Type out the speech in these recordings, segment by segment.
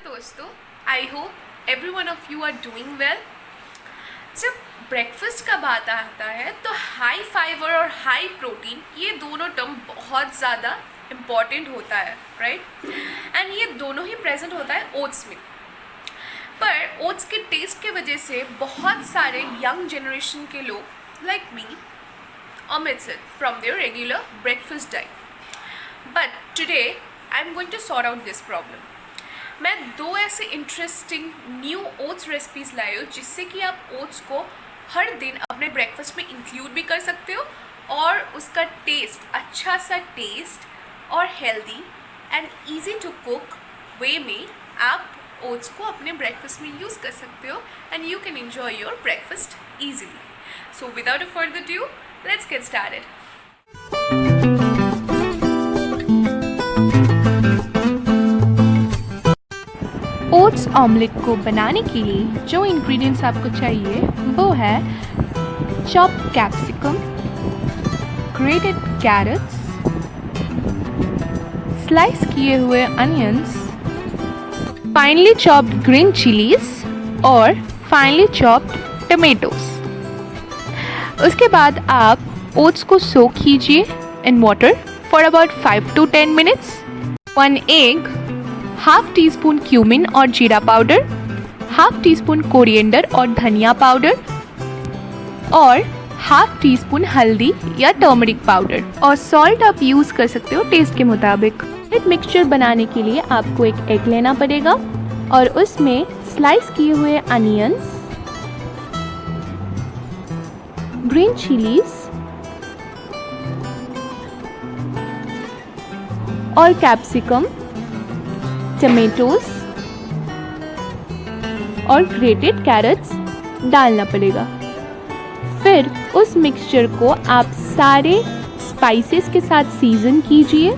दोस्तों, I hope every one of you are doing well. जब breakfast का बात आता है तो हाई फाइबर और हाई प्रोटीन ये दोनों टर्म बहुत ज़्यादा इम्पॉर्टेंट होता है, राइट। एंड ये दोनों ही प्रेजेंट होता है ओट्स में। पर ओट्स के टेस्ट के वजह से बहुत सारे यंग जनरेशन के लोग like me omits it from their regular breakfast diet. But today I am going to sort out this problem. मैं दो ऐसे इंटरेस्टिंग न्यू ओट्स रेसिपीज़ लाई हूँ जिससे कि आप ओट्स को हर दिन अपने ब्रेकफास्ट में इंक्लूड भी कर सकते हो और उसका टेस्ट अच्छा सा टेस्ट और healthy and easy to cook way में आप ओट्स को अपने ब्रेकफास्ट में यूज़ कर सकते हो and you can enjoy your breakfast easily. So without a further due, let's get started. Oats omelette को बनाने के लिए जो इंग्रेडिएंट्स आपको चाहिए वो है chopped capsicum, grated carrots, slice किए हुए onions, finally chopped green chillies और फाइनली चॉप्ड टमेटोज। उसके बाद आप ओट्स को सोक कीजिए in water for about 5 to 10 minutes। 1 egg, half teaspoon cumin और जीरा powder, half teaspoon coriander और धनिया पाउडर और हाफ टी स्पून हल्दी या टर्मरिक पाउडर और सॉल्ट आप यूज़ कर सकते हो टेस्ट के मुताबिक। एक मिक्सचर बनाने के लिए आपको एक एग लेना पड़ेगा और उसमें स्लाइस किए हुए अनियंस, ग्रीन चिलीज और कैप्सिकम, टमेटोज और ग्रेटेड कैरेट्स डालना पड़ेगा। फिर उस मिक्सचर को आप सारे स्पाइसेस के साथ सीजन कीजिए।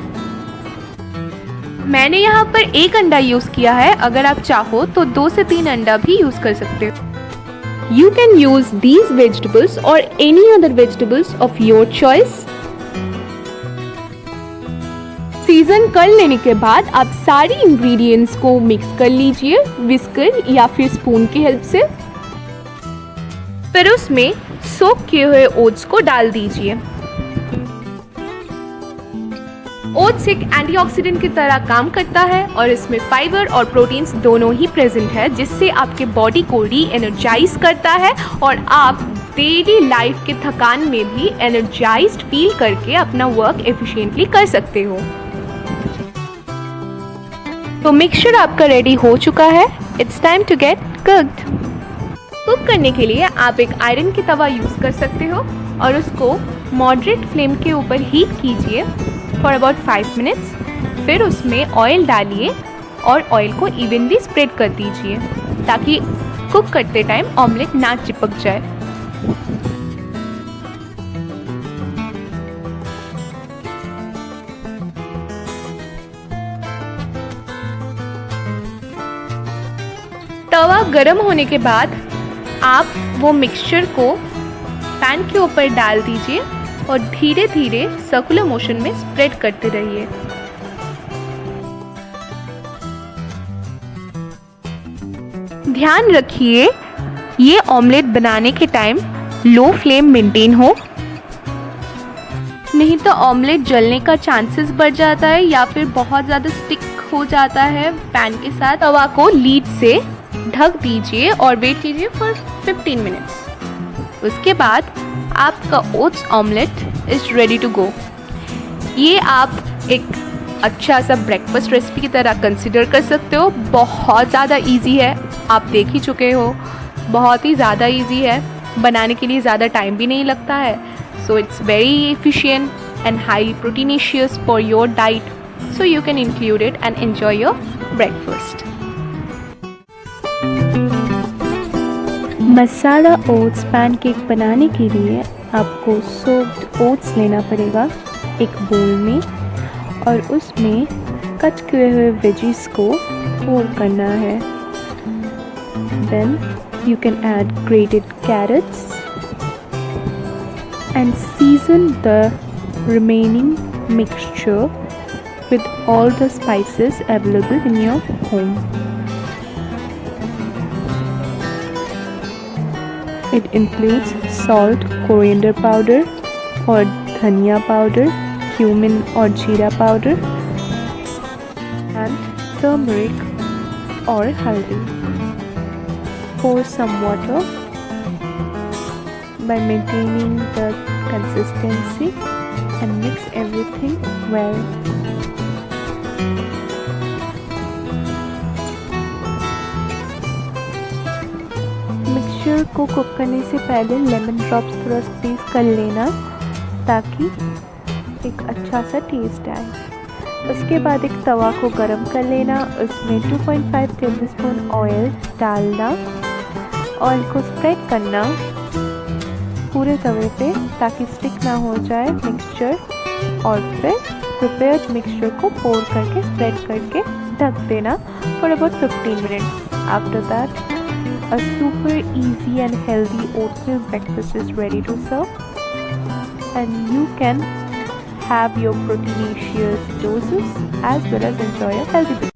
मैंने यहाँ पर 1 अंडा यूज़ किया है, अगर आप चाहो तो 2 से 3 अंडा भी यूज़ कर सकते हो। You can use these vegetables or any other vegetables of your choice. Season कर लेने के बाद आप सारी इंग्रेडिएंट्स को मिक्स कर लीजिए विस्कर या फिर स्पून की हेल्प से। फिर उसमें सोक किए हुए ओट्स को डाल दीजिए। ओट्स एक एंटीऑक्सीडेंट की तरह काम करता है और इसमें फाइबर और प्रोटीन्स दोनों ही प्रेजेंट है जिससे आपके बॉडी को री एनर्जाइज करता है और आप डेली लाइफ के थकान में भी एनर्जाइज्ड फील करके अपना वर्क एफिशिएंटली कर सकते हो। तो मिक्सचर आपका रेडी हो चुका है। It's time to get cooked. Cook करने के लिए आप एक आयरन की तवा यूज़ कर सकते हो और उसको मॉडरेट फ्लेम के ऊपर हीट कीजिए फॉर अबाउट 5 minutes। फिर उसमें ऑयल डालिए और ऑयल को इवनली स्प्रेड कर दीजिए ताकि कुक करते टाइम ऑमलेट ना चिपक जाए। तवा गर्म होने के बाद आप वो मिक्सचर को पैन के ऊपर डाल दीजिए और धीरे धीरे सर्कुलर मोशन में स्प्रेड करते रहिए। ध्यान रखिए ये ऑमलेट बनाने के टाइम लो फ्लेम मेंटेन हो, नहीं तो ऑमलेट जलने का चांसेस बढ़ जाता है या फिर बहुत ज़्यादा स्टिक हो जाता है पैन के साथ। तवा को लीड से ढक दीजिए और वेट कीजिए फॉर 15 मिनट्स। उसके बाद आपका oats omelette is ready to go. ये आप एक अच्छा सा ब्रेकफास्ट रेसिपी की तरह कंसिडर कर सकते हो। बहुत ज़्यादा इजी है, आप देख ही चुके हो, बहुत ही ज़्यादा इजी है, बनाने के लिए ज़्यादा टाइम भी नहीं लगता है। So it's very efficient and highly proteinaceous for your diet, so you can include it and enjoy your breakfast. Masala oats pancake बनाने के लिए आपको सोक्ड ओट्स लेना पड़ेगा एक बोल में और उसमें कट किए हुए वेजीज को पोर करना है। Then you can add grated carrots, and season the remaining mixture with all the spices available in your home. It includes salt, coriander powder or dhania powder, cumin or jeera powder, and turmeric or haldi. Pour some water by maintaining the consistency and mix everything well. Mixture को cook करने से पहले lemon drops थोड़ा squeeze कर लेना ताकि एक अच्छा सा टेस्ट आए। उसके बाद एक तवा को गरम कर लेना, उसमें 2.5 टेबलस्पून ऑयल डालना, ऑयल को स्प्रेड करना पूरे तवे पे ताकि स्टिक ना हो जाए मिक्सचर, और फिर प्रिपेयर्ड मिक्सचर को पोर करके स्प्रेड करके ढक देना for about 15 minutes. After that a super easy and healthy oatmeal breakfast is ready to serve, and you can have your proteinaceous doses as well as enjoy a healthy breakfast.